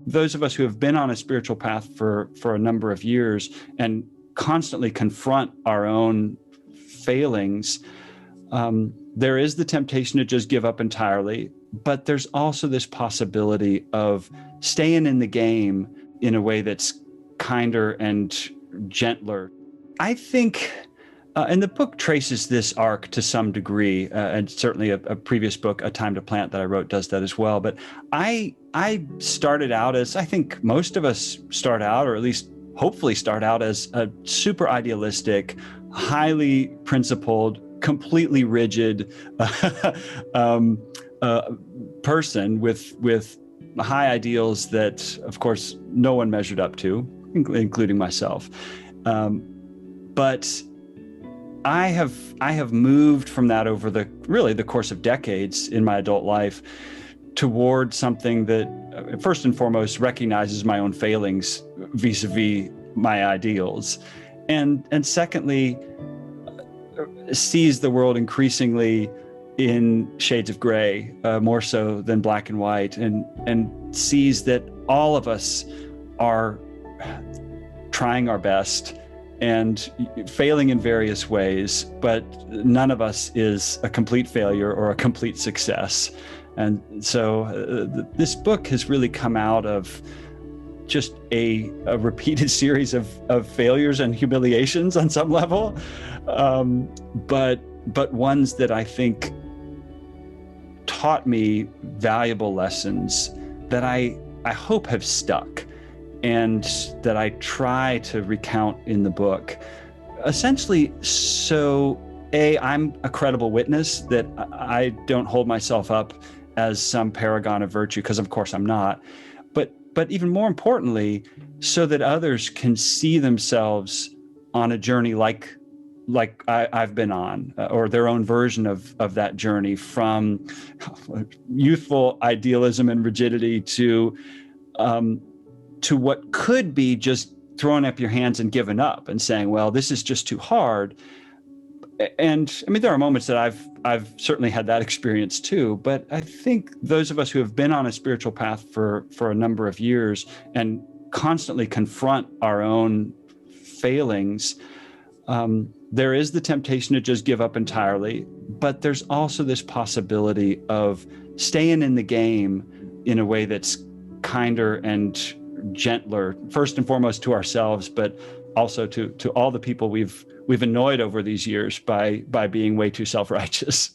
those of us who have been on a spiritual path for a number of years and constantly confront our own failings, there is the temptation to just give up entirely, but there's also this possibility of staying in the game in a way that's kinder and gentler. I think, and the book traces this arc to some degree, and certainly a previous book, A Time to Plant, that I wrote does that as well. But I started out as, I think most of us start out, or at least hopefully start out, as a super idealistic, highly principled, completely rigid person with high ideals that, of course, no one measured up to, including myself. But I have moved from that over the course of decades in my adult life toward something that, first and foremost, recognizes my own failings vis-a-vis my ideals, and secondly, sees the world increasingly in shades of gray, more so than black and white, and sees that all of us are trying our best and failing in various ways, but none of us is a complete failure or a complete success. And so this book has really come out of just a repeated series of failures and humiliations on some level, but ones that I think taught me valuable lessons that I hope have stuck, and that I try to recount in the book. Essentially, so I'm a credible witness, that I don't hold myself up as some paragon of virtue, because of course I'm not, but even more importantly, so that others can see themselves on a journey like I've been on, or their own version of that journey, from youthful idealism and rigidity to what could be just throwing up your hands and giving up and saying, well, this is just too hard. And I mean, there are moments that I've certainly had that experience too, but I think those of us who have been on a spiritual path for a number of years and constantly confront our own failings, there is the temptation to just give up entirely, but there's also this possibility of staying in the game in a way that's kinder and gentler, first and foremost to ourselves, but also to all the people we've annoyed over these years by being way too self-righteous.